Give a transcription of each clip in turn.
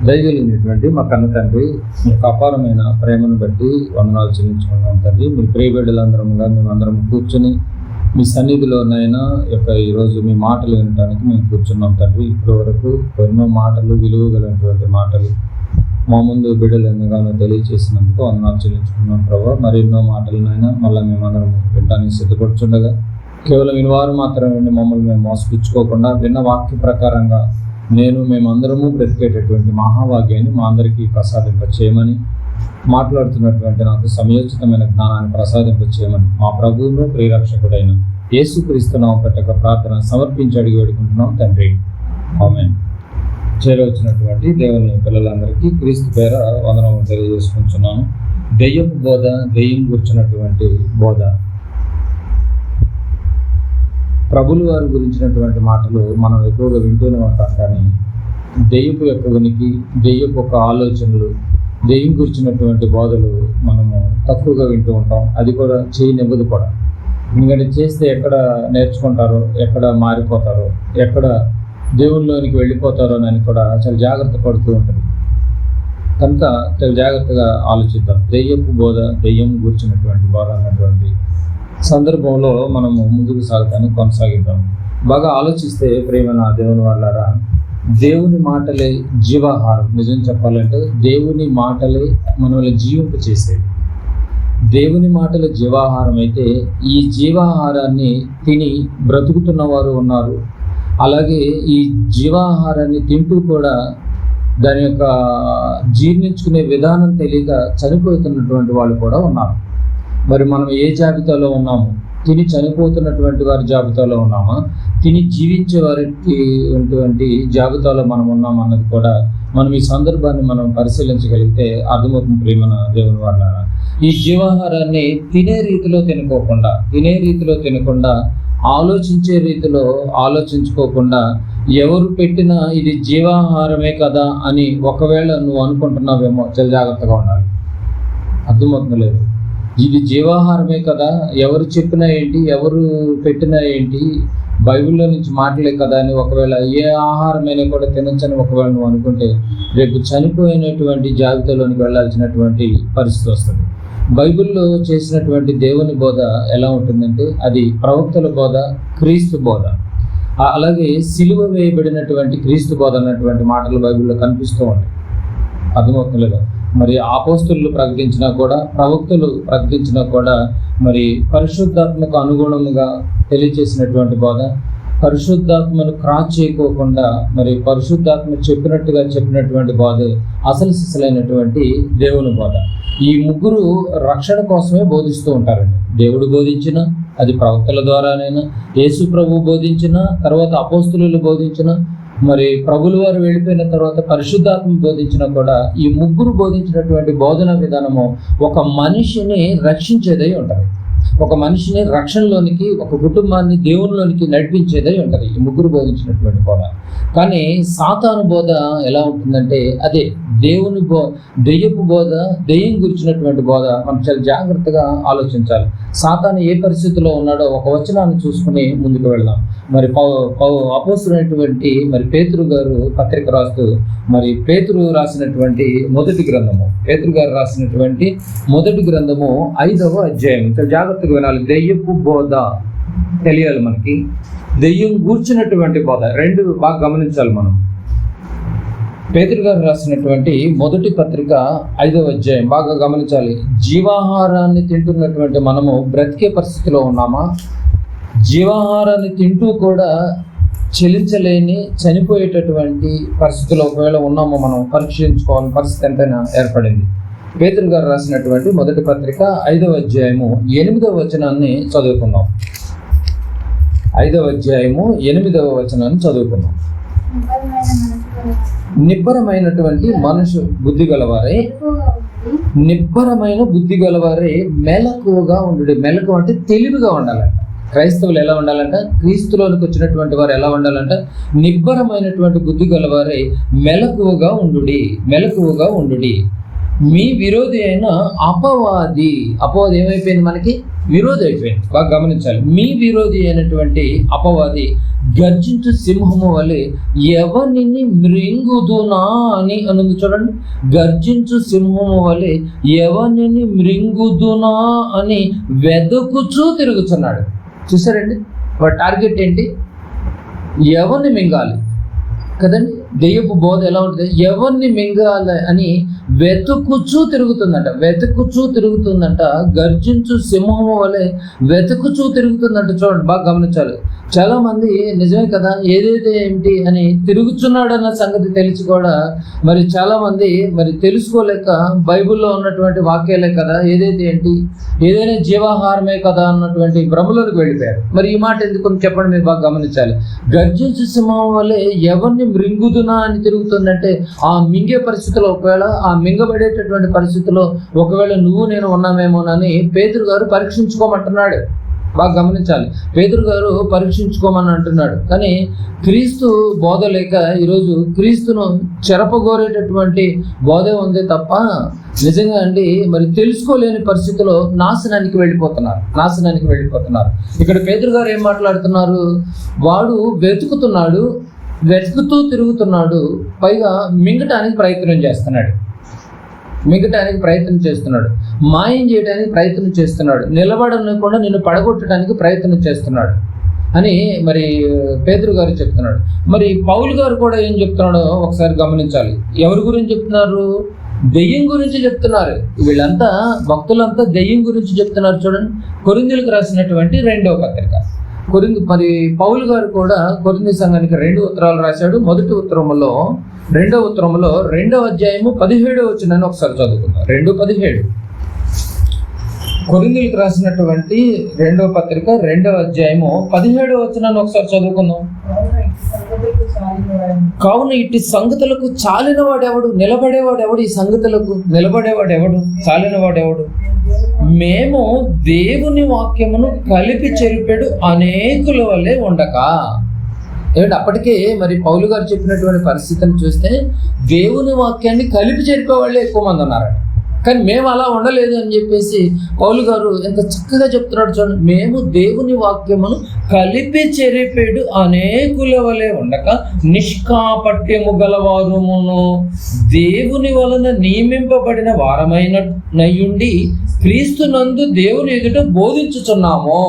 దయగలిగినటువంటి మా కన్న తండ్రి, మీకు అపారమైన ప్రేమను బట్టి వందనాలు చెల్లించుకున్నాం తండ్రి. మీ ప్రియబిడ్డలందరముగా మేమందరం కూర్చొని మీ సన్నిధిలోనైనా ఈరోజు మీ మాటలు వినడానికి మేము కూర్చున్నాం తండ్రి. ఇప్పటి వరకు ఎన్నో మాటలు, విలువగలటువంటి మాటలు మా ముందు బిడ్డలు ఎంతగానో తెలియజేసినందుకు వందనాలు చెల్లించుకున్నాం ప్రభావ. మరి ఎన్నో మాటలనైనా మళ్ళీ మేమందరం వినడానికి సిద్ధపడుచుండగా కేవలం వినివారు మాత్రమే మమ్మల్ని మేము మోసపుచ్చుకోకుండా విన్న వాక్య ప్రకారంగా మేమందరము బ్రతికేటటువంటి మహాభాగ్యాన్ని మా అందరికీ ప్రసాదింపచేయమని, మాట్లాడుతున్నటువంటి నాకు సమయోచితమైన జ్ఞానాన్ని ప్రసాదింపచేయమని మా ప్రభువును ప్రియరక్షకుడైన యేసుక్రీస్తు నామమున పెట్టక ప్రార్థన సమర్పించి అడిగి వేడుకుంటున్నాం తండ్రి, ఆమేన్. చేరవచ్చినటువంటి దేవుని పిల్లలందరికీ క్రీస్తు పేర వందనములు తెలియజేసుకుంటున్నాను. దెయ్యపు బోధ, దెయ్యం గురించినటువంటి బోధ, ప్రభులు వారి గురించినటువంటి మాటలు మనం ఎక్కువగా వింటూనే ఉంటాం. కానీ దెయ్యపు యొక్క ఉనికి, దెయ్యపు యొక్క ఆలోచనలు, దెయ్యం గురించినటువంటి బోధలు మనము తక్కువగా వింటూ ఉంటాం. అది కూడా చేయనివ్వదు కూడా. ఎందుకంటే చేస్తే ఎక్కడ నేర్చుకుంటారో, ఎక్కడ మారిపోతారో, ఎక్కడ దేవుళ్ళలోనికి వెళ్ళిపోతారో అని కూడా చాలా జాగ్రత్త పడుతూ ఉంటుంది. కనుక చాలా జాగ్రత్తగా ఆలోచిద్దాం. దెయ్యపు బోధ, దెయ్యం గురించినటువంటి బోధ అన్నటువంటి సందర్భంలో మనము ముందుకు సాగుతానికి కొనసాగిద్దాం. బాగా ఆలోచిస్తే ప్రియమైన దేవుని వాళ్ళారా, దేవుని మాటలే జీవాహారం. నిజం చెప్పాలంటే దేవుని మాటలే మనల్ని జీవింపచేసేది. దేవుని మాటల జీవాహారం అయితే ఈ జీవాహారాన్ని తిని బ్రతుకుతున్న వారు ఉన్నారు. అలాగే ఈ జీవాహారాన్ని తింటూ కూడా దాని యొక్క జీర్ణించుకునే విధానం తెలియక చనిపోతున్నటువంటి వాళ్ళు కూడా ఉన్నారు. మరి మనం ఏ జాబితాలో ఉన్నాము? తిని చనిపోతున్నటువంటి వారి జాబితాలో ఉన్నామా, తిని జీవించే వారి జాబితాలో మనం ఉన్నామా అన్నది కూడా మనం ఈ సందర్భాన్ని మనం పరిశీలించగలిగితే అర్థమవుతుంది. ప్రియమైన దేవుని వాళ్ళారా, ఈ జీవాహారాన్ని తినే రీతిలో తినకుండా ఆలోచించే రీతిలో ఆలోచించుకోకుండా, ఎవరు పెట్టినా ఇది జీవాహారమే కదా అని ఒకవేళ నువ్వు అనుకుంటున్నావేమో, చాలా జాగ్రత్తగా ఉండాలి. అర్థమవుతుంది లేదు, ఇది జీవాహారమే కదా, ఎవరు చెప్పినా ఏంటి, ఎవరు పెట్టినా ఏంటి, బైబిల్లో నుంచి మాటలే కదా అని ఒకవేళ ఏ ఆహారమైనా కూడా తినొచ్చని ఒకవేళ నువ్వు అనుకుంటే రేపు చనిపోయినటువంటి జాబితాలోనికి వెళ్ళాల్సినటువంటి పరిస్థితి వస్తుంది. బైబిల్లో చేసినటువంటి దేవుని బోధ ఎలా ఉంటుందంటే అది ప్రవక్తల బోధ, క్రీస్తు బోధ. అలాగే సిలువ వేయబడినటువంటి క్రీస్తు బోధ అన్నటువంటి మాటలు బైబిల్లో కనిపిస్తూ ఉంటాయి. అర్థమవుతుంది లేదా? మరి అపోస్తలులు ప్రకటించినా కూడా, ప్రవక్తలు ప్రకటించినా కూడా మరి పరిశుద్ధాత్మకు అనుగుణంగా తెలియజేసినటువంటి బోధ, పరిశుద్ధాత్మను క్రాస్ చేయకోకుండా మరి పరిశుద్ధాత్మ చెప్పినటువంటి బోధే అసలు సిసలైనటువంటి దేవుని బోధ. ఈ ముగ్గురు రక్షణ కోసమే బోధిస్తూ ఉంటారండి. దేవుడు బోధించిన, అది ప్రవక్తల ద్వారానైనా, యేసు ప్రభు బోధించిన, తర్వాత అపోస్తలులు బోధించిన, మరి ప్రభుల వారు వెళ్ళిపోయిన తర్వాత పరిశుద్ధాత్మ బోధించినా కూడా ఈ ముగ్గురు బోధించినటువంటి బోధన విధానము ఒక మనిషిని రక్షించేదై ఉంటుంది. ఒక మనిషిని రక్షణలోనికి, ఒక కుటుంబాన్ని దేవునిలోనికి నడిపించేదై ఉంటుంది ఈ ముగ్గురు బోధించినటువంటి బోధ. కానీ సాతాను బోధ ఎలా ఉంటుందంటే అదే దెయ్యపు బోధ, దెయ్యం గురించినటువంటి బోధ. మనం చాలా జాగ్రత్తగా ఆలోచించాలి. సాతాను ఏ పరిస్థితిలో ఉన్నాడో ఒక వచనాన్ని చూసుకుని ముందుకు వెళ్దాం. మరి అపోస్తలుడైనటువంటి మరి పేతురు గారు పత్రిక రాస్తూ, మరి పేతురు రాసినటువంటి పేతురు గారు రాసినటువంటి మొదటి గ్రంథము 5వ అధ్యాయం. చాలా జాగ్రత్తగా వినాలి. దెయ్యపు బోధ తెలియాలి మనకి, దెయ్యం గూర్చినటువంటి బోధ రెండు బాగా గమనించాలి మనం. పేతురు గారు రాసినటువంటి మొదటి పత్రిక 5వ అధ్యాయం బాగా గమనించాలి. జీవాహారాన్ని తింటున్నటువంటి మనము బ్రతికే పరిస్థితిలో ఉన్నామా? జీవాహారాన్ని తింటూ కూడా చెలించలేని చనిపోయేటటువంటి పరిస్థితిలో ఒకవేళ ఉన్నామో మనం పరీక్షించుకోవాలని పరిస్థితి ఎంతైనా ఏర్పడింది. పేతురు గారు రాసినటువంటి మొదటి పత్రిక 5వ అధ్యాయము 8వ వచనాన్ని చదువుకుందాం. 5వ అధ్యాయము 8వ వచనాన్ని చదువుకుందాం. నిబ్బరమైనటువంటి మనుషు బుద్ధి గలవారే మెలకువగా ఉండు. మెలకు అంటే తెలివిగా ఉండాలంట. క్రైస్తవులు ఎలా ఉండాలంట? క్రీస్తులోనికి వచ్చినటువంటి వారు ఎలా ఉండాలంట? నిబ్బరమైనటువంటి బుద్ధి గలవారే మెలకువగా ఉండు. మీ విరోధి అయిన అపవాది ఏమైపోయింది? మనకి విరోధి అయిపోయింది. బాగా గమనించాలి. మీ విరోధి అయినటువంటి అపవాది గర్జించు సింహము వలె ఎవరిని మృంగుదునా అని అనుంది చూడండి. గర్జించు సింహము వలె ఎవరిని మృంగుదునా అని వెతుకుచూ తిరుగుతున్నాడు. చూసారండి, వాడి టార్గెట్ ఏంటి? ఎవరిని మింగాలి కదండి. దెయ్యపు బోధ ఎలా ఉంటుంది? ఎవరిని మింగాలి అని వెతుకుచూ తిరుగుతుందంట. గర్జించు సింహము వలె వెతుకుచూ తిరుగుతుందంట. చూడండి, బాగా గమనించాలి. చాలా మంది నిజమే కదా, ఏదైతే ఏంటి అని తిరుగుతున్నాడన్న సంగతి తెలిసి కూడా మరి చాలా మంది మరి తెలుసుకోలేక బైబిల్లో ఉన్నటువంటి వాక్యాలే కదా, ఏదైతే ఏంటి, ఏదైనా జీవాహారమే కదా అన్నటువంటి భ్రమలోకి వెళ్ళిపోయారు. మరి ఈ మాట ఎందుకు చెప్పండి, మీరు బాగా గమనించాలి. గర్జించు సింహం వల్లే ఎవరిని మృంగుదునా అని తిరుగుతుందంటే, ఆ మింగే పరిస్థితిలో, ఒకవేళ ఆ మింగబడేటటువంటి పరిస్థితిలో ఒకవేళ నువ్వు నేను ఉన్నామేమోనని పేతురు గారు పరీక్షించుకోమంటున్నాడు. బాగా గమనించాలి, పేతురు గారు పరీక్షించుకోమని అంటున్నాడు. కానీ క్రీస్తు బోధ లేక ఈరోజు క్రీస్తును చెరపగోరేటటువంటి బోధే ఉంది తప్ప నిజంగా అండి మరి తెలుసుకోలేని పరిస్థితిలో నాశనానికి వెళ్ళిపోతున్నారు. ఇక్కడ పేతురు గారు ఏం మాట్లాడుతున్నారు? వాడు వెతుకుతూ తిరుగుతున్నాడు, పైగా మింగటానికి ప్రయత్నం చేస్తున్నాడు, మాయం చేయడానికి ప్రయత్నం చేస్తున్నాడు, నిలబడకుండా నిన్ను పడగొట్టడానికి ప్రయత్నం చేస్తున్నాడు అని మరి పేతురు గారు చెప్తున్నాడు. మరి పౌలు గారు కూడా ఏం చెప్తున్నాడో ఒకసారి గమనించాలి. ఎవరి గురించి చెప్తున్నారు? దెయ్యం గురించి చెప్తున్నారు. వీళ్ళంతా భక్తులంతా దెయ్యం గురించి చెప్తున్నారు. చూడండి, కొరింథీయులకు రాసినటువంటి 2వ పత్రిక. మరి పౌలు గారు కూడా కొరింథీ సంఘానికి 2 ఉత్తరాలు రాశాడు. మొదటి ఉత్తరములో 2వ ఉత్తరములో 2వ అధ్యాయము 17వ వచనాన్ని ఒకసారి చదువుకుందాం. 2:17 కొరింథీయులకు రాసినటువంటి 2వ పత్రిక 2వ అధ్యాయము 17వ వచనాన్ని ఒకసారి చదువుకుందాం. కావున ఇట్టి సంగతులకు చాలినవాడెవడు? నిలబడేవాడెవడు? ఈ సంగతులకు నిలబడేవాడెవడు? చాలినవాడెవడు? మేము దేవుని వాక్యమును కలిపి చెరిపెడు అనేకుల వల్లే ఉండక. ఏమిటి అప్పటికే మరి పౌలు గారు చెప్పినటువంటి పరిస్థితిని చూస్తే దేవుని వాక్యాన్ని కలిపి చెరిపే వాళ్ళే ఎక్కువ మంది ఉన్నారు. కానీ మేము అలా ఉండలేదు అని చెప్పేసి పౌలు గారు ఎంత చక్కగా చెప్తున్నాడు చూడండి. మేము దేవుని వాక్యమును కలిపి చెరిపేడు అనేకుల వలె ఉండక నిష్కాపట్యము గలవారమును దేవుని వలన నియమింపబడిన వారమైనయుండి క్రీస్తునందు దేవుని ఎదుట బోధించుచున్నాము.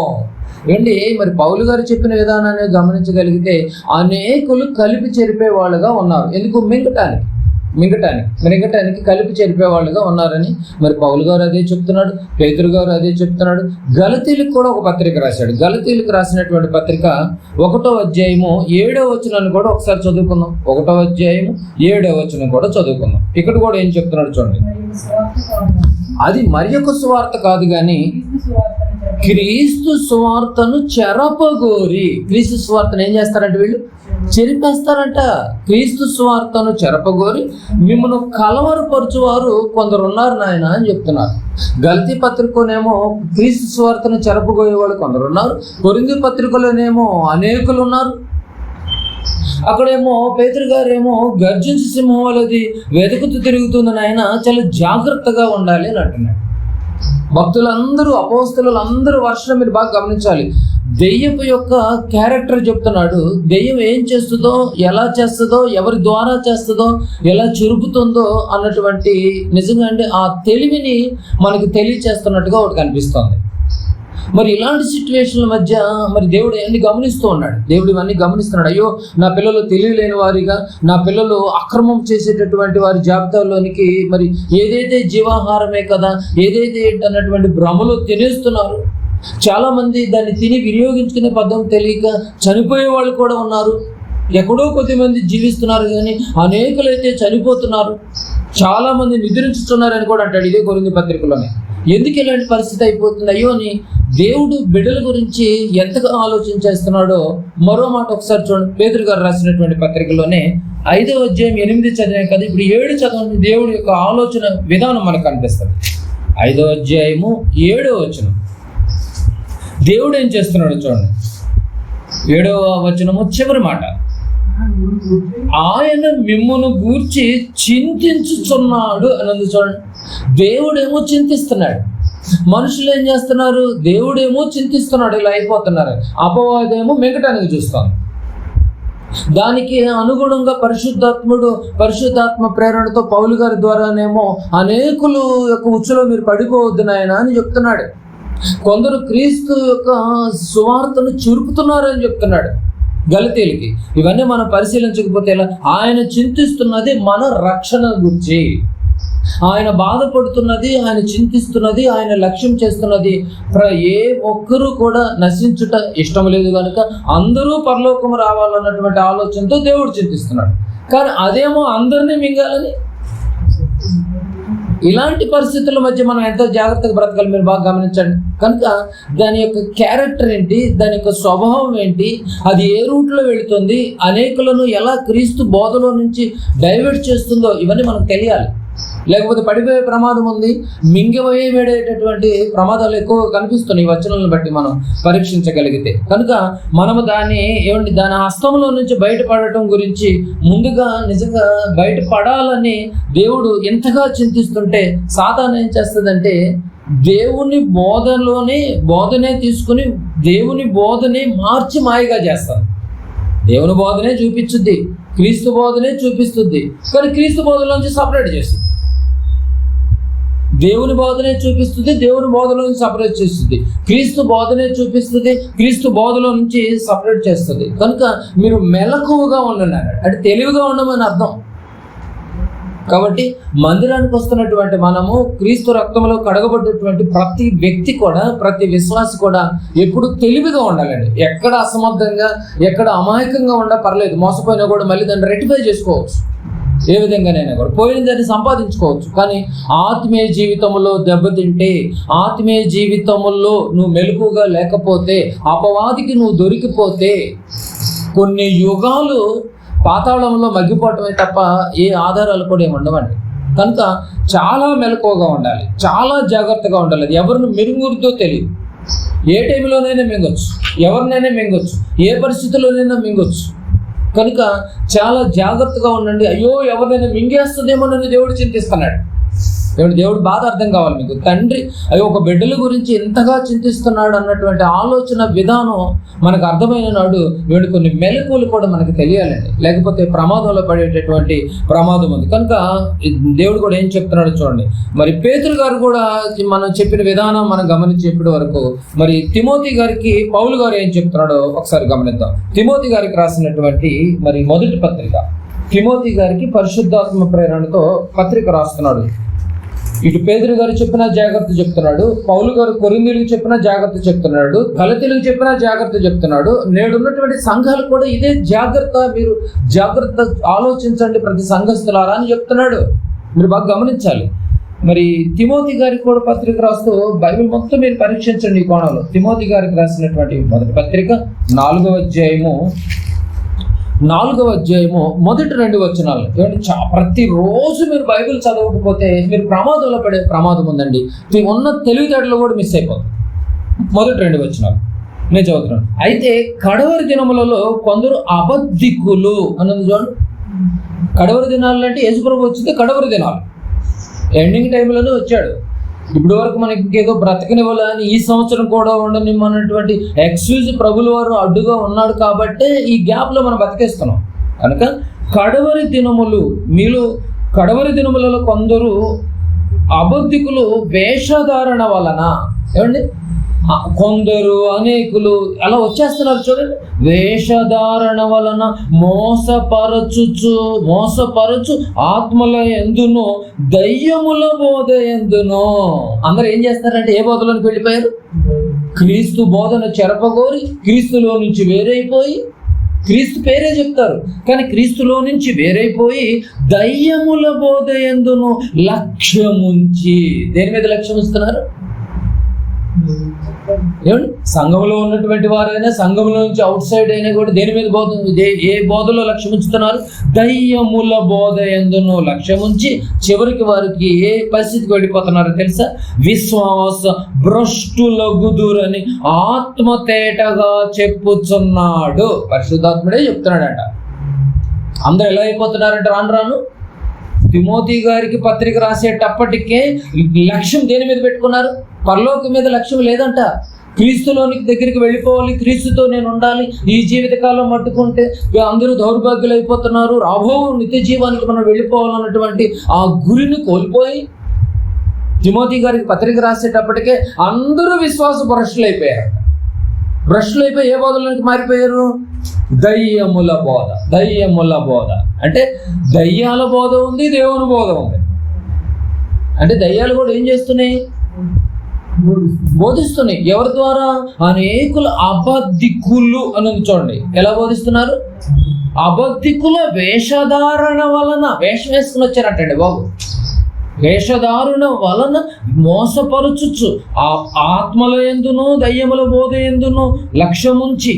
ఏంటి మరి పౌలు గారు చెప్పిన విధానాన్ని గమనించగలిగితే అనేకులు కలిపి చెరిపే వాళ్ళుగా ఉన్నారు. ఎందుకు? మింగటానికి కలిపి చెరిపే వాళ్ళుగా ఉన్నారని మరి పౌలు గారు అదే చెప్తున్నాడు, పేతురు గారు అదే చెప్తున్నాడు. గలతీలకు కూడా ఒక పత్రిక రాశాడు. గలతీలకు రాసినటువంటి పత్రిక 1వ అధ్యాయము 7వ వచనాన్ని కూడా ఒకసారి చదువుకుందాం. 1వ అధ్యాయము 7వ వచనం కూడా చదువుకుందాం. ఇక్కడ కూడా ఏం చెప్తున్నాడు చూడండి. అది మరి ఒక సువార్త కాదు కానీ క్రీస్తు సువార్తను చెరపగోరి. క్రీస్తు సువార్తను ఏం చేస్తారంటే వీళ్ళు చెరిపేస్తారంట. క్రీస్తు సువార్తను చెరపగోరి మిమ్మల్ని కలవరపరచువారు కొందరు ఉన్నారు నాయన అని చెప్తున్నారు. గలతీ పత్రికలోనేమో క్రీస్తు సువార్తను చెరపగోయేవాళ్ళు కొందరు ఉన్నారు. కొరింథీ పత్రికలోనేమో అనేకులు ఉన్నారు. అక్కడేమో పేతురు గారేమో గర్జించు సింహం వలది వెతుకుతూ తిరుగుతుంది నాయన, చాలా జాగ్రత్తగా ఉండాలి అని అంటున్నాడు. భక్తులందరూ, అపోస్తలులందరూ వర్షం మీరు బాగా గమనించాలి. దెయ్యపు యొక్క క్యారెక్టర్ చెప్తున్నాడు. దెయ్యం ఏం చేస్తుందో, ఎలా చేస్తుందో, ఎవరి ద్వారా చేస్తుందో, ఎలా చురుకుతుందో అన్నటువంటి నిజంగా అంటే ఆ తెలివిని మనకు తెలియచేస్తున్నట్టుగా ఒకటి కనిపిస్తుంది. మరి ఇలాంటి సిచ్యువేషన్ల మధ్య మరి దేవుడు అన్ని గమనిస్తూ ఉన్నాడు. దేవుడు ఇవన్నీ గమనిస్తున్నాడు. అయ్యో నా పిల్లలు తెలియలేని వారిగా, నా పిల్లలు అక్రమం చేసేటటువంటి వారి జాబితాలోనికి మరి ఏదైతే జీవాహారమే కదా, ఏదైతే ఏంటన్నటువంటి భ్రమలో తినేస్తున్నారు. చాలా మంది దాన్ని తిని వినియోగించుకునే పద్ధతి తెలియక చనిపోయే వాళ్ళు కూడా ఉన్నారు. ఎక్కడో కొద్దిమంది జీవిస్తున్నారు కానీ అనేకులైతే చనిపోతున్నారు. చాలా మంది నిద్రించుతున్నారని కూడా అంటాడు ఇదే కొరింథీ పత్రికలోనే. ఎందుకు ఇలాంటి పరిస్థితి అయిపోతుంది? అయ్యో అని దేవుడు బిడ్డల గురించి ఎంతగా ఆలోచించేస్తున్నాడో మరో మాట ఒకసారి చూడండి. పేతురు గారు రాసినటువంటి పత్రికలోనే 5వ అధ్యాయం 8 చదివాం కదా, ఇప్పుడు 7 చదవండి. దేవుడి యొక్క ఆలోచన విధానం మనకు కనిపిస్తుంది. 5వ అధ్యాయము 7వ వచనం. దేవుడు ఏం చేస్తున్నాడు చూడండి. 7వ వచనము చివరి మాట. ఆయన మిమ్మును గూర్చి చింతించుచున్నాడు అన్నది చూడండి. దేవుడేమో చింతిస్తున్నాడు, మనుషులు ఏం చేస్తున్నారు? దేవుడేమో చింతిస్తున్నాడు, ఇలా అయిపోతున్నారు. అపవాదేమో మింగటానికి చూస్తాను. దానికి అనుగుణంగా పరిశుద్ధాత్మ ప్రేరణతో పౌలు గారి ద్వారానేమో అనేకులు యొక్క ఉచ్చులో మీరు పడిపోవద్దు నాయన అని చెప్తున్నాడు. కొందరు క్రీస్తు యొక్క సువార్తను చురుకుతున్నారని చెప్తున్నాడు గలతీయులకి. ఇవన్నీ మనం పరిశీలించకపోతే ఎలా? ఆయన చింతిస్తున్నది మన రక్షణ గురించి, ఆయన బాధపడుతున్నది, ఆయన చింతిస్తున్నది, ఆయన లక్ష్యం చేస్తున్నది ఏ ఒక్కరూ కూడా నశించుట ఇష్టం లేదు కనుక అందరూ పరలోకం రావాలన్నటువంటి ఆలోచనతో దేవుడు చింతిస్తున్నాడు. కానీ అదేమో అందరినీ మింగాలని. ఇలాంటి పరిస్థితుల మధ్య మనం ఎంతో జాగ్రత్తగా బ్రతకాలి, మీరు బాగా గమనించండి. కనుక దాని యొక్క క్యారెక్టర్ ఏంటి, దాని యొక్క స్వభావం ఏంటి, అది ఏ రూట్లో వెళుతుంది, అనేకులను ఎలా క్రీస్తు బోధలో నుంచి డైవర్ట్ చేస్తుందో ఇవన్నీ మనకు తెలియాలి. లేకపోతే పడిపోయే ప్రమాదం ఉంది, మింగివేయబడేటటువంటి ప్రమాదాలు ఎక్కువ కనిపిస్తున్నాయి ఈ వచనాలను బట్టి మనం పరీక్షించగలిగితే. కనుక మనము దాని హస్తంలో నుంచి బయటపడటం గురించి ముందుగా నిజంగా బయటపడాలని దేవుడు ఎంతగా చింతిస్తుంటే సాతాను ఏం చేస్తుందంటే దేవుని బోధనే తీసుకుని దేవుని బోధనే మార్చి మాయగా చేస్తాను. దేవుని బోధనే చూపించుద్ది, క్రీస్తు బోధనే చూపిస్తుంది, కానీ క్రీస్తు బోధలోంచి సపరేట్ చేస్తుంది. దేవుని బోధనే చూపిస్తుంది, దేవుని బోధలో నుంచి సపరేట్ చేస్తుంది. క్రీస్తు బోధనే చూపిస్తుంది, క్రీస్తు బోధలో నుంచి సపరేట్ చేస్తుంది. కనుక మీరు మెలకువగా ఉండండి, అంటే తెలివిగా ఉండమని అర్థం. కాబట్టి మందిరానికి వస్తున్నటువంటి మనము క్రీస్తు రక్తంలో కడగబడ్డటువంటి ప్రతి వ్యక్తి కూడా, ప్రతి విశ్వాసి కూడా ఎప్పుడు తెలివిగా ఉండాలండి. ఎక్కడ అసమర్థంగా, ఎక్కడ అమాయకంగా ఉండా పర్లేదు, మోసపోయినా కూడా మళ్ళీ దాన్ని రెక్టిఫై చేసుకోవచ్చు. ఏ విధంగానైనా కూడా పోయిన దాన్ని సంపాదించుకోవచ్చు. కానీ ఆత్మీయ జీవితంలో దెబ్బతింటే, ఆత్మీయ జీవితంలో నువ్వు మెలకుగా లేకపోతే, అపవాదికి నువ్వు దొరికిపోతే కొన్ని యుగాలు పాతాళంలో మగ్గిపోవటమే తప్ప ఏ ఆధారాలు కూడా ఏమి ఉండవండి. కనుక చాలా మెలకువగా ఉండాలి, చాలా జాగ్రత్తగా ఉండాలి. అది ఎవరిని మింగుతుందో తెలియదు. ఏ టైంలోనైనా మింగొచ్చు, ఎవరినైనా మింగొచ్చు, ఏ పరిస్థితుల్లోనైనా మింగొచ్చు. కనుక చాలా జాగ్రత్తగా ఉండండి. అయ్యో ఎవరినైనా మింగేస్తుందేమోనని దేవుడు చింతిస్తున్నాడు. దేవుడు బాధ అర్థం కావాలి మీకు. తండ్రి అయ్యో ఒక బిడ్డల గురించి ఎంతగా చింతిస్తున్నాడు అన్నటువంటి ఆలోచన విధానం మనకు అర్థమైన నాడు కొన్ని మెలకువలు కూడా మనకు తెలియాలండి. లేకపోతే ప్రమాదంలో పడేటటువంటి ప్రమాదం ఉంది. కనుక దేవుడు కూడా ఏం చెప్తున్నాడు చూడండి. మరి పేతురు గారు కూడా మనం చెప్పిన విధానం మనం గమనించి ఇప్పటి వరకు మరి తిమోతి గారికి పౌలు గారు ఏం చెప్తున్నాడో ఒకసారి గమనిద్దాం. తిమోతి గారికి రాసినటువంటి మరి మొదటి పత్రిక, తిమోతి గారికి పరిశుద్ధాత్మ ప్రేరణతో పత్రిక రాస్తున్నాడు. ఇటు పేతురు గారు చెప్పినా జాగ్రత్త చెప్తున్నాడు, పౌలు గారు కొరింథీయులకు చెప్పినా జాగ్రత్త చెప్తున్నాడు, గలతీయులకు చెప్పినా జాగ్రత్త చెప్తున్నాడు. నేడున్నటువంటి సంఘాలు కూడా ఇదే జాగ్రత్త, మీరు జాగ్రత్త ఆలోచించండి ప్రతి సంఘస్థులారా అని చెప్తున్నాడు. మీరు బాగా గమనించాలి. మరి తిమోతి గారికి కూడా పత్రిక రాస్తూ బైబిల్ మొత్తం మీరు పరీక్షించండి ఈ కోణంలో. తిమోతి గారికి రాసినటువంటి మొదటి పత్రిక 4వ అధ్యాయము మొదటి 2 వచనాలు. ప్రతిరోజు మీరు బైబిల్ చదవకపోతే మీరు ప్రమాదంలో పడే ప్రమాదం ఉందండి. ఉన్న తెలివితేటలు కూడా మిస్ అయిపోతుంది. మొదటి 2 వచనాలు నేను చదువుతున్నాను. అయితే కడవరి దినములలో కొందరు అబద్ధికులు అన్నది చూడండి. కడవరి దినాలు అంటే యేసుప్రభు వచ్చింది కడవరి దినాలు, ఎండింగ్ టైంలోనే వచ్చాడు. ఇప్పటి వరకు మనకి ఇంకేదో బ్రతకనివ్వాలని, ఈ సంవత్సరం కూడా ఉండనివ్వనటువంటి ఎక్స్క్యూజ్ ప్రభుల వారు అడ్డుగా ఉన్నాడు కాబట్టే ఈ గ్యాప్లో మనం బతికేస్తున్నాం. కనుక కడవరి దినములలో కొందరు అబద్ధికులు వేషధారణ వలన, ఏమండి కొందరు అనేకులు అలా వచ్చేస్తున్నారు చూడండి. వేషధారణ వలన మోసపరచు ఆత్మల ఎందునో దయ్యముల బోధ ఎందునో. అందరూ ఏం చేస్తారంటే ఏ బోధలోకి వెళ్ళిపోయారు? క్రీస్తు బోధన చెరపగోరి క్రీస్తులో నుంచి వేరైపోయి, క్రీస్తు పేరే చెప్తారు కానీ క్రీస్తులో నుంచి వేరైపోయి దయ్యముల బోధ ఎందునో లక్ష్యముంచి. దేని మీద లక్ష్యం ఇస్తున్నారు? ఏమండి సంఘంలో ఉన్నటువంటి వారైనా, సంఘంలో నుంచి అవుట్ సైడ్ అయినా కూడా దేని మీద బోధ, ఏ బోధలో లక్ష్యం ఉంచుతున్నారు? దయ్యముల బోధ ఎందునో లక్ష్యం ఉంచి చివరికి వారికి ఏ పరిస్థితికి వెళ్ళిపోతున్నారో తెలుసా? విశ్వాస భ్రష్టులగుదురని ఆత్మతేటగా చెప్పుచున్నాడు. పరిశుద్ధాత్ముడే చెప్తున్నాడట. అందరూ ఎలా అయిపోతున్నారంటే రాను తిమోతి గారికి పత్రిక రాసేటప్పటికే లక్ష్యం దేని మీద పెట్టుకున్నారు? పరలోకం మీద లక్ష్యం లేదంట. క్రీస్తులోనికి దగ్గరికి వెళ్ళిపోవాలి, క్రీస్తుతో నేను ఉండాలి, ఈ జీవితకాలం మట్టుకుంటే అందరూ దౌర్భాగ్యులు అయిపోతున్నారు, రాబో నిత్య జీవానికి మనం వెళ్ళిపోవాలన్నటువంటి ఆ గురిని కోల్పోయి తిమోతి గారికి పత్రిక రాసేటప్పటికే అందరూ విశ్వాస భ్రష్టులైపోయారు. భ్రష్టులైపోయి ఏ బోధలోనికి మారిపోయారు? దయ్యముల బోధ. దయ్యముల బోధ అంటే దయ్యాల బోధ ఉంది, దేవుని బోధ ఉంది. అంటే దయ్యాలు కూడా ఏం చేస్తున్నాయి? బోధిస్తున్నాయి. ఎవరి ద్వారా? అనేకుల అబద్ధికులు అని చూడండి. ఎలా బోధిస్తున్నారు? అబద్ధికుల వేషధారణ వలన. వేషం వేసుకుని వచ్చారటండి బాబు. వేషధారణ వలన మోసపరుచుచు ఆత్మల యందును దయ్యముల బోధ యందును లక్ష్యముంచి,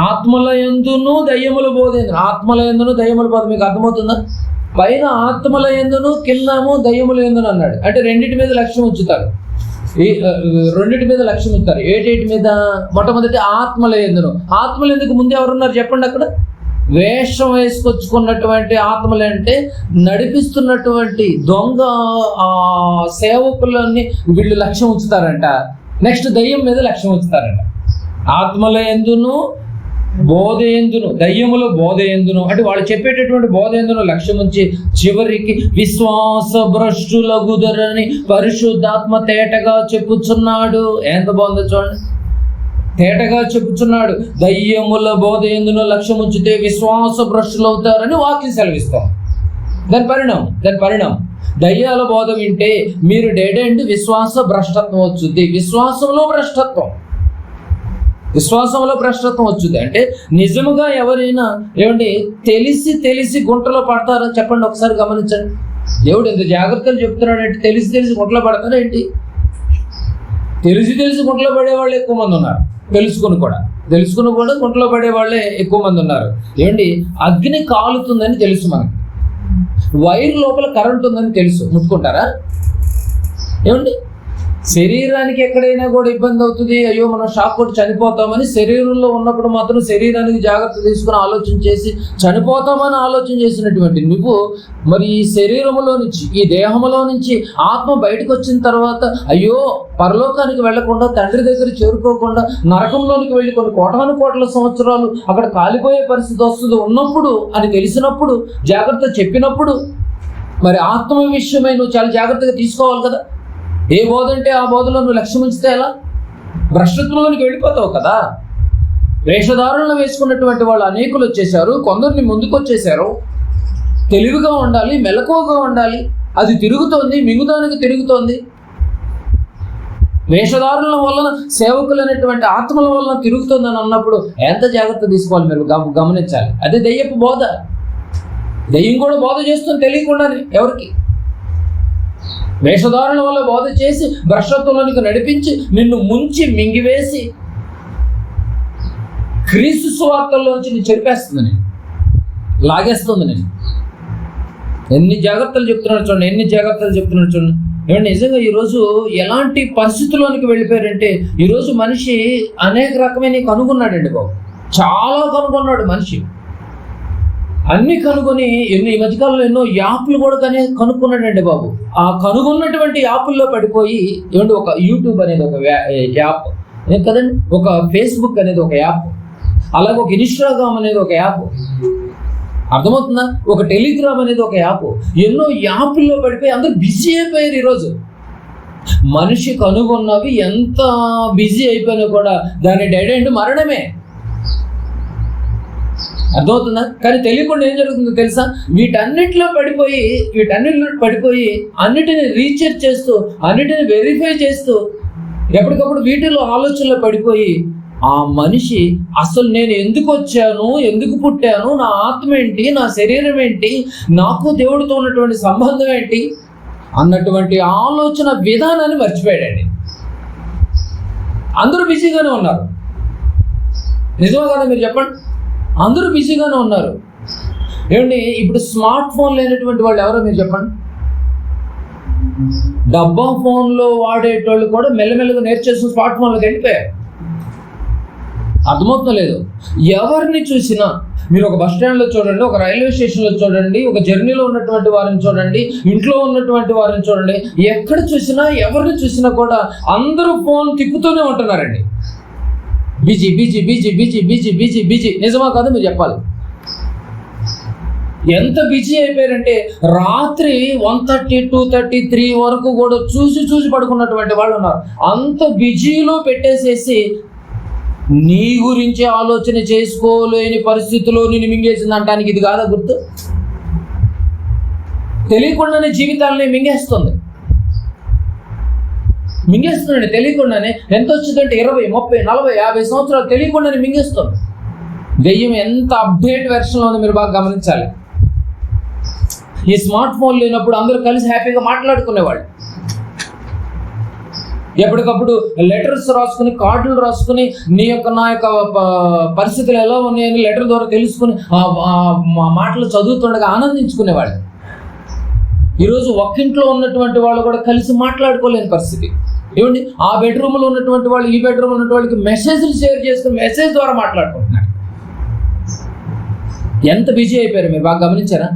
ఆత్మల యందును దయ్యముల బోధ యందును. ఆత్మల యందును దయ్యముల బోధ మీకు అర్థమవుతుందా? పైన ఆత్మల యందును, కిందము దయ్యముల యందును అన్నాడు. అంటే రెండింటి మీద లక్ష్యం ఉంచుతారు. రెండింటి మీద లక్ష్యం ఇస్తారు. ఏటేటి మీద? మొట్టమొదటి ఆత్మల యందును. ఆత్మల ఎందుకు ముందు ఎవరున్నారు చెప్పండి? అక్కడ వేషం వేసుకొచ్చుకున్నటువంటి ఆత్మలు అంటే నడిపిస్తున్నటువంటి దొంగ సేవకులని వీళ్ళు లక్ష్యం ఉంచుతారంట. నెక్స్ట్ దయ్యం మీద లక్ష్యం ఉంచుతారంట. ఆత్మల యందును బోధ యందును, దయ్యముల బోధ యందును అంటే వాళ్ళు చెప్పేటటువంటి బోధ యందును లక్ష్యం ఉంచి చివరికి విశ్వాస భ్రష్టులగుదరని పరిశుద్ధాత్మ తేటగా చెప్పుచున్నాడు. ఎంత బాగుందో చూడండి. తేటగా చెప్పుచున్నాడు. దయ్యముల బోధ యందును లక్ష్యం ఉంచితే విశ్వాస భ్రష్టులు అవుతారని వాక్యం సెలవిస్తాం. దాని పరిణామం దయ్యాల బోధ వింటే మీరు డెడ్ అండ్ విశ్వాస భ్రష్టత్వం వచ్చుద్ది. విశ్వాసంలో భ్రష్టత్వం వచ్చుద్ది. అంటే నిజముగా ఎవరైనా ఏమండి తెలిసి గుంటలో పడతారా చెప్పండి? ఒకసారి గమనించండి. దేవుడు ఎంత జాగ్రత్తలు చెప్తున్నాడు అంటే తెలిసి గుంటలో పడతారా ఏంటి? తెలిసి గుంటలో పడేవాళ్ళు ఎక్కువ మంది ఉన్నారు. తెలుసుకుని కూడా గుంటలో పడే వాళ్ళే ఎక్కువ మంది ఉన్నారు. ఏమండి అగ్ని కాలుతుందని తెలుసు, మనకి వైర్ లోపల కరెంట్ ఉందని తెలుసు, ముట్టుకుంటారా? ఏమండి శరీరానికి ఎక్కడైనా కూడా ఇబ్బంది అవుతుంది, అయ్యో మనం షాక్ కొట్టి చనిపోతామని శరీరంలో ఉన్నప్పుడు మాత్రం శరీరానికి జాగ్రత్త తీసుకుని ఆలోచన చేసి చనిపోతామని ఆలోచన చేసినటువంటి నువ్వు మరి ఈ శరీరంలో నుంచి, ఈ దేహంలో నుంచి ఆత్మ బయటకు వచ్చిన తర్వాత అయ్యో పరలోకానికి వెళ్లకుండా, తండ్రి దగ్గర చేరుకోకుండా నరకంలోనికి వెళ్ళి కొన్ని కోట్ల సంవత్సరాలు అక్కడ కాలిపోయే పరిస్థితి వస్తుంది ఉన్నప్పుడు అని తెలిసినప్పుడు, జాగ్రత్త చెప్పినప్పుడు మరి ఆత్మ విషయమై నువ్వు చాలా జాగ్రత్తగా తీసుకోవాలి కదా. ఏ బోధ అంటే ఆ బోధలో నువ్వు లక్ష్యం ఉంచితే ఎలా? భ్రష్టత్వంలోనికి వెళ్ళిపోతావు కదా. వేషధారణలు వేసుకున్నటువంటి వాళ్ళు అనేకులు వచ్చేసారు, కొందరిని ముందుకు వచ్చేసారు. తెలివిగా ఉండాలి, మెలకువగా ఉండాలి. అది తిరుగుతోంది, మింగుదానికి తిరుగుతోంది. వేషధారణల వలన సేవకులు అనేటువంటి ఆత్మల వలన తిరుగుతుందని అన్నప్పుడు ఎంత జాగ్రత్త తీసుకోవాలి మీరు గమనించాలి. అదే దెయ్యపు బోధ. దెయ్యం కూడా బోధ చేస్తుంది తెలియకుండానే. ఎవరికి? వేషధారణ వల్ల బోధ చేసి భ్రష్టత్వంలోనికి నడిపించి నిన్ను ముంచి మింగివేసి క్రీస్తు సువార్తల్లోంచి నేను చెరిపేస్తుంది, లాగేస్తుంది. నేను ఎన్ని జాగ్రత్తలు చెప్తున్నాడు చూడండి. ఏమంటే నిజంగా ఈరోజు ఎలాంటి పరిస్థితుల్లోనికి వెళ్ళిపోయారంటే, ఈరోజు మనిషి అనేక రకమైన కనుగొన్నాడండి బాబు. చాలా కనుగొన్నాడు మనిషి. అన్ని కనుగొని ఈ మధ్యకాలంలో ఎన్నో యాప్లు కూడా కనుక్కున్నాడండి బాబు. ఆ కనుగొన్నటువంటి యాప్ల్లో పడిపోయి ఏమంటే ఒక యూట్యూబ్ అనేది ఒక యాప్ కదండి, ఒక ఫేస్బుక్ అనేది ఒక యాప్, అలాగే ఒక ఇన్స్టాగ్రామ్ అనేది ఒక యాప్, అర్థమవుతుందా? ఒక టెలిగ్రామ్ అనేది ఒక యాప్. ఎన్నో యాప్ల్లో పడిపోయి అందరూ బిజీ అయిపోయారు. ఈరోజు మనిషి కనుగొన్నవి ఎంత బిజీ అయిపోయినా కూడా దాని డెడ్ ఎండ్ మరణమే. అర్థమవుతుందా? కానీ తెలియకుండా ఏం జరుగుతుందో తెలుసా? వీటన్నిటిలో పడిపోయి అన్నిటిని రీసెర్చ్ చేస్తూ, అన్నిటిని వెరిఫై చేస్తూ, ఎప్పటికప్పుడు వీటిలో ఆలోచనలో పడిపోయి ఆ మనిషి అసలు నేను ఎందుకు వచ్చాను, ఎందుకు పుట్టాను, నా ఆత్మ ఏంటి, నా శరీరం ఏంటి, నాకు దేవుడితో ఉన్నటువంటి సంబంధం ఏంటి అన్నటువంటి ఆలోచన విధానాన్ని మర్చిపోయాడండి. అందరూ బిజీగానే ఉన్నారు. నిజమే కదా? మీరు చెప్పండి. అందరూ బిజీగానే ఉన్నారు. ఏమండి ఇప్పుడు స్మార్ట్ ఫోన్ లేనటువంటి వాళ్ళు ఎవరో మీరు చెప్పండి. డబ్బా ఫోన్లో వాడేటోళ్ళు కూడా మెల్లమెల్లగా నేర్చేసుకుని స్మార్ట్ ఫోన్లోకి వెళ్ళిపోయారు. అర్థమవుతుందో లేదు? ఎవరిని చూసినా మీరు ఒక బస్ స్టాండ్లో చూడండి, ఒక రైల్వే స్టేషన్లో చూడండి, ఒక జర్నీలో ఉన్నటువంటి వారిని చూడండి, ఇంట్లో ఉన్నటువంటి వారిని చూడండి, ఎక్కడ చూసినా ఎవరిని చూసినా కూడా అందరూ ఫోన్ తిప్పుతూనే ఉంటున్నారండి. Busy busy busy busy busy busy busy. నిజమా కాదు మీరు చెప్పాలి? ఎంత బిజీ అయిపోయారంటే రాత్రి 1:30, 2:30, 3 వరకు కూడా చూసి పడుకున్నటువంటి వాళ్ళు ఉన్నారు. అంత బిజీలో పెట్టేసేసి నీ గురించి ఆలోచన చేసుకోలేని పరిస్థితిలో నేను మింగేసింది అంటానికి ఇది కాదా గుర్తు? తెలియకుండానే జీవితాలని మింగేస్తుందండి. తెలియకుండానే ఎంత వచ్చిందంటే 20, 30, 40, 50 సంవత్సరాలు తెలియకుండానే మింగేస్తుంది. దెయ్యం ఎంత అప్డేట్ వెర్షన్లో ఉంది మీరు బాగా గమనించాలి. ఈ స్మార్ట్ ఫోన్ లేనప్పుడు అందరూ కలిసి హ్యాపీగా మాట్లాడుకునేవాళ్ళు. ఎప్పటికప్పుడు లెటర్స్ రాసుకుని, కార్డులు రాసుకుని, నా యొక్క పరిస్థితులు ఎలా ఉన్నాయని లెటర్ ద్వారా తెలుసుకుని మాటలు చదువుతుండగా ఆనందించుకునేవాళ్ళు. ఈరోజు ఒక్కింట్లో ఉన్నటువంటి వాళ్ళు కూడా కలిసి మాట్లాడుకోలేని పరిస్థితి. ఏమండి, ఆ బెడ్రూమ్లో ఉన్నటువంటి వాళ్ళు ఈ బెడ్రూమ్లో ఉన్నటువంటి వాళ్ళకి మెసేజ్లు షేర్ చేసుకుని మెసేజ్ ద్వారా మాట్లాడుకుంటున్నారు. ఎంత బిజీ అయిపోయారు మీరు బాగా గమనించారా?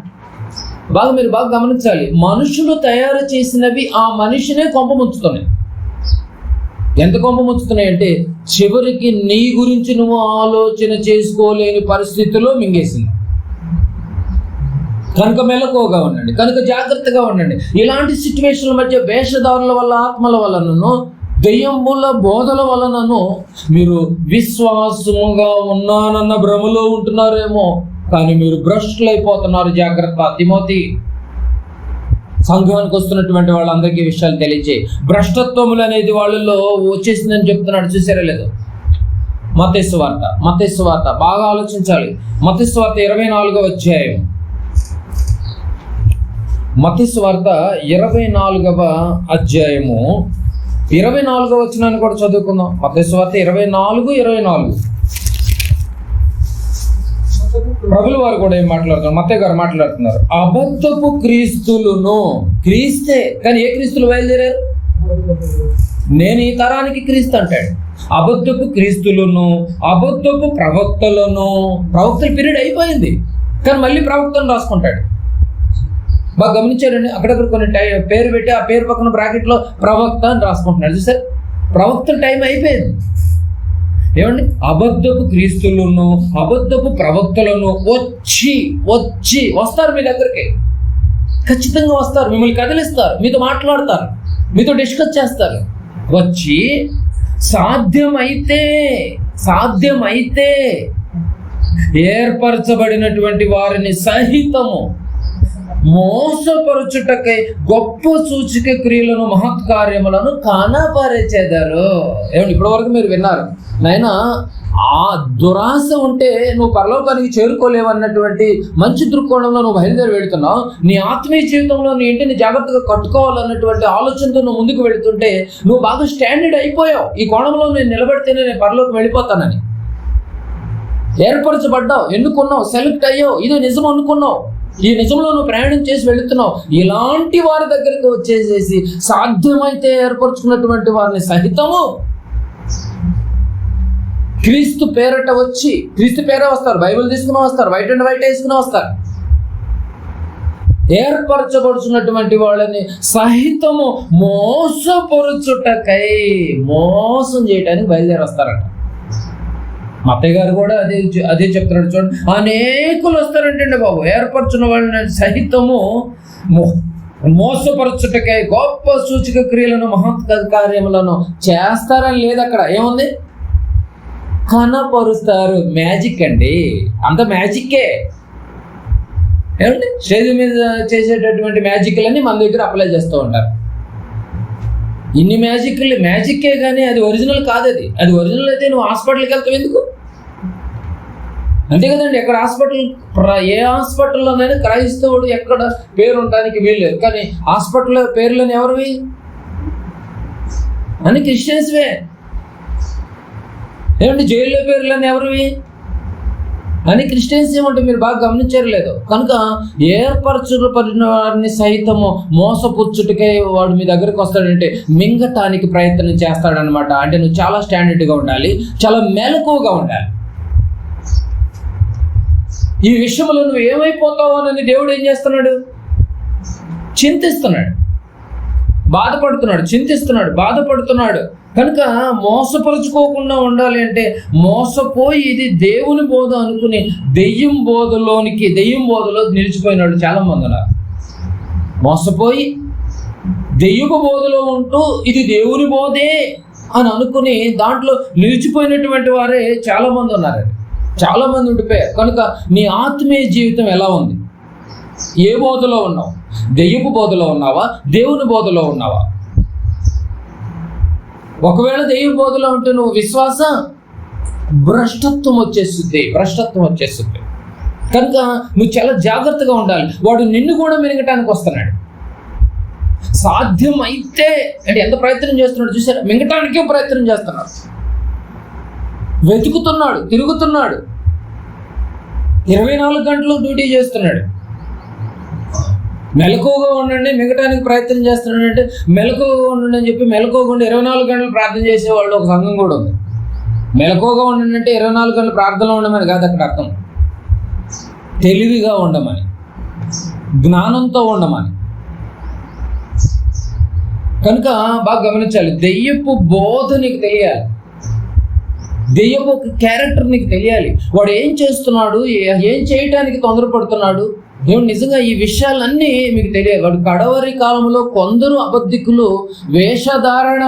మీరు బాగా గమనించాలి. మనుషులు తయారు చేసినవి ఆ మనిషినే కొంపముంచుతున్నాయి. ఎంత కొంపముంచుతున్నాయి అంటే చివరికి నీ గురించి నువ్వు ఆలోచన చేసుకోలేని పరిస్థితిలో మింగేసింది. కనుక మెలకువగా ఉండండి, కనుక జాగ్రత్తగా ఉండండి. ఇలాంటి సిచ్యువేషన్ల మధ్య వేషధారుల వల్ల, ఆత్మల వలనను, దెయ్యముల బోధల వలనను మీరు విశ్వాసముగా ఉన్నానన్న భ్రమలో ఉంటున్నారేమో, కానీ మీరు భ్రష్టులైపోతున్నారు. జాగ్రత్త తిమోతి. సంఘానికి వస్తున్నటువంటి వాళ్ళందరికీ విషయాలు తెలియజేయి. భ్రష్టత్వములు అనేది వాళ్ళలో వచ్చేసిందని చెప్తున్నాడు. చూసారా లేదు? మత్తయి సువార్త బాగా ఆలోచించాలి. మత్తయి సువార్త 24వ అధ్యాయం. మత్తయి సువార్త 24వ అధ్యాయము 24వ వచనాన్ని కూడా చదువుకుందాం. మత్తయి సువార్త 24:24. ప్రభులు వారు కూడా ఏం మాట్లాడుతున్నారు? మత్తయి గారు మాట్లాడుతున్నారు. అబద్ధపు క్రీస్తులను, క్రీస్తే కానీ ఏ క్రీస్తులు బయలుదేరారు? నేను ఈ తరానికి క్రీస్తు అంటాడు. అబద్ధపు క్రీస్తులను, అబద్ధపు ప్రవక్తలను. ప్రవక్తల పీరియడ్ అయిపోయింది, కానీ మళ్ళీ ప్రవక్తను రాసుకుంటాడు. బాగా గమనించారండి? అక్కడక్కడ కొన్ని పేరు పెట్టి ఆ పేరు పక్కన బ్రాకెట్లో ప్రవక్త అని రాసుకుంటున్నాడు. చూసారు? ప్రవక్తల టైం అయిపోయింది. ఏమండి, అబద్ధపు క్రీస్తులను, అబద్ధపు ప్రవక్తలను వస్తారు మీ దగ్గరికి. ఖచ్చితంగా వస్తారు. మిమ్మల్ని కదిలిస్తారు, మీతో మాట్లాడతారు, మీతో డిస్కస్ చేస్తారు. వచ్చి సాధ్యమైతే ఏర్పరచబడినటువంటి వారిని సహితము మోసపరచుటకై గొప్ప సూచిక క్రియలను, మహత్కార్యములను కనపరిచెదరు. ఏమండి, ఇప్పటి వరకు మీరు విన్నారు. నాయనా, ఆ దురాశ ఉంటే నువ్వు పరలోకానికి చేరుకోలేవు అన్నటువంటి మంచి దృక్కోణంలో నువ్వు బయలుదేరి వెళుతున్నావు. నీ ఆత్మీయ జీవితంలో నీ ఇంటిని జాగ్రత్తగా కట్టుకోవాలన్నటువంటి ఆలోచనతో నువ్వు ముందుకు వెళుతుంటే నువ్వు బాగా స్టాండర్డ్ అయిపోయావు. ఈ కోణంలో నేను నిలబడితేనే నేను పరలోకం వెళ్ళిపోతానని ఏర్పరచబడ్డావు, ఎన్నుకున్నావు, సెలెక్ట్ అయ్యావు. ఇదో నిజం అనుకున్నావు. ఈ నిజంలో నువ్వు ప్రయాణం చేసి వెళుతున్నావు. ఇలాంటి వారి దగ్గరికి వచ్చేసేసి సాధ్యమైతే ఏర్పరచుకున్నటువంటి వారిని సహితము క్రీస్తు పేరట వచ్చి, క్రీస్తు పేరే వస్తారు, బైబిల్ తీసుకుని వస్తారు, వైట్ అండ్ వైట్ వేసుకుని వస్తారు. ఏర్పరచబడుచున్నటువంటి వాళ్ళని సహితము మోసపరుచుటకై, మోసం చేయడానికి బయలుదేరి వస్తారట. మత్తయ్య గారు కూడా అదే చెప్తున్నాడు. చూడండి, అనేకులు వస్తారంటండి బాబు. ఏర్పరచున్న వాళ్ళని సహితము మోసపరచుటకై గొప్ప సూచిక క్రియలను, మహత్ కార్యములను చేస్తారని లేదు. అక్కడ ఏముంది? కనపరుస్తారు. మ్యాజిక్ అండి, అంత మ్యాజిక్కే. ఏమండి, స్టేజ్ మీద చేసేటటువంటి మ్యాజిక్లన్నీ మన దగ్గర అప్లై చేస్తూ ఉంటారు. ఇన్ని మ్యాజిక్కే కానీ అది ఒరిజినల్ కాదు. అది ఒరిజినల్ అయితే నువ్వు హాస్పిటల్కి వెళ్తావు ఎందుకు? అంతే కదండి. ఎక్కడ ఏ హాస్పిటల్లోనైనా క్రైస్తవుడు ఎక్కడ పేరు ఉండడానికి వీల్లేదు. కానీ హాస్పిటల్ పేర్లను ఎవరివి? అని క్రిస్టియన్స్వే. ఏమంటే జైల్లో పేర్లని ఎవరివి? అని క్రిస్టియన్స్ ఏమంటే మీరు బాగా గమనించారు లేదు. కనుక ఏర్పరచబడిన వారిని సైతము మోసపుచ్చుటకై వాడు మీ దగ్గరికి వస్తాడంటే మింగటానికి ప్రయత్నం చేస్తాడనమాట. అంటే నువ్వు చాలా స్టాండర్డ్గా ఉండాలి, చాలా మెలకువగా ఉండాలి. ఈ విషయంలో నువ్వు ఏమైపోతావు అని దేవుడు ఏం చేస్తున్నాడు? చింతిస్తున్నాడు, బాధపడుతున్నాడు, చింతిస్తున్నాడు, బాధపడుతున్నాడు. కనుక మోసపరుచుకోకుండా ఉండాలి అంటే మోసపోయి ఇది దేవుని బోధ అనుకుని దెయ్యం బోధలో నిలిచిపోయిన వాళ్ళు చాలా మంది ఉన్నారు. మోసపోయి దెయ్యపు బోధలో ఉంటూ ఇది దేవుని బోధే అని అనుకుని దాంట్లో నిలిచిపోయినటువంటి వారే చాలా మంది ఉన్నారండి. చాలా మంది ఉండిపోయారు. కనుక నీ ఆత్మీయ జీవితం ఎలా ఉంది? ఏ బోధలో ఉన్నావు? దెయ్యపు బోధలో ఉన్నావా? దేవుని బోధలో ఉన్నావా? ఒకవేళ దెయ్య బోధలో ఉంటే నువ్వు విశ్వాస భ్రష్టత్వం వచ్చేస్తుంది. కనుక నువ్వు చాలా జాగ్రత్తగా ఉండాలి. వాడు నిన్ను కూడా మింగటానికి వస్తున్నాడు. సాధ్యం అయితే అంటే ఎంత ప్రయత్నం చేస్తున్నాడు చూసారా? మింగటానికే ప్రయత్నం చేస్తున్నాడు, వెతుకుతున్నాడు, తిరుగుతున్నాడు, 24 గంటలు డ్యూటీ చేస్తున్నాడు. మెలకువగా ఉండండి, మిగటానికి ప్రయత్నం చేస్తున్నాడు అంటే మెలకువగా ఉండండి అని చెప్పి మెలకువగా ఉండి 24 గంటలు ప్రార్థన చేసేవాళ్ళు ఒక సంఘం కూడా ఉంది. మెలకువగా ఉండండి అంటే 24 గంటలు ప్రార్థనలో ఉండమని కాదు అక్కడ అర్థం. తెలివిగా ఉండమని, జ్ఞానంతో ఉండమని. కనుక బాగా గమనించాలి. దెయ్యపు బోధ నీకు తెలియాలి, దెయ్యపు క్యారెక్టర్ నీకు తెలియాలి. వాడు ఏం చేస్తున్నాడు, ఏం చేయటానికి తొందరపడుతున్నాడు, దేవుడు నిజంగా ఈ విషయాలన్నీ మీకు తెలియాలి. వాడు కడవరి కాలంలో కొందరు అబద్ధికులు వేషధారణ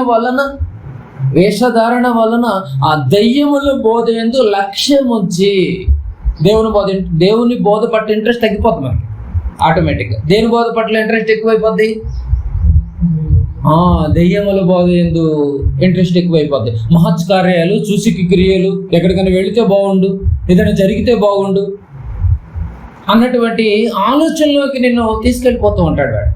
వలన ఆ దెయ్యముల బోధ యందు లక్ష్యం ఉంచి దేవుని బోధ పట్ల ఇంట్రెస్ట్ తగ్గిపోతుంది మనకి ఆటోమేటిక్గా. దేని బోధ పట్ల ఇంట్రెస్ట్ ఎక్కువైపోద్ది? దెయ్యముల బోధ యందు ఇంట్రెస్ట్ ఎక్కువైపోద్ది. మహత్కార్యాలు, సూచిక క్రియలు, ఎక్కడికైనా వెళితే బాగుండు, ఏదైనా జరిగితే బాగుండు అన్నటువంటి ఆలోచనలోకి నిన్ను తీసుకెళ్ళిపోతూ ఉంటాడు వాడు.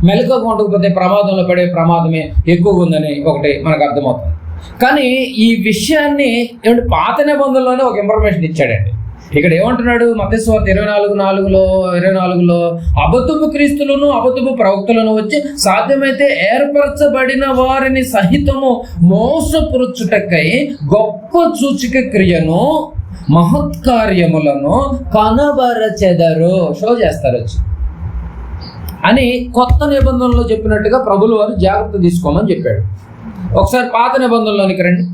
మెలకువగా ఉండకపోతే ప్రమాదంలో పడే ప్రమాదమే ఎక్కువగా ఉందని ఒకటి మనకు అర్థమవుతుంది. కానీ ఈ విషయాన్ని ఏమంటే పాత నిబంధనలోనే ఒక ఇన్ఫర్మేషన్ ఇచ్చాడండి. ఇక్కడ ఏమంటున్నాడు మత్తయి సువార్త 24:24 అబద్ధపు క్రీస్తులను అబద్ధపు ప్రవక్తలను వచ్చి సాధ్యమైతే ఏర్పరచబడిన వారిని సహితము మోసపురుచుటకై గొప్ప సూచిక క్రియను మహత్కార్యములను కనబరచెదరు, షో చేస్తారు వచ్చి అని కొత్త నిబంధనలో చెప్పినట్టుగా ప్రభులు వారు జాగ్రత్త తీసుకోమని చెప్పాడు. ఒకసారి పాత నిబంధనలోనికి రండి.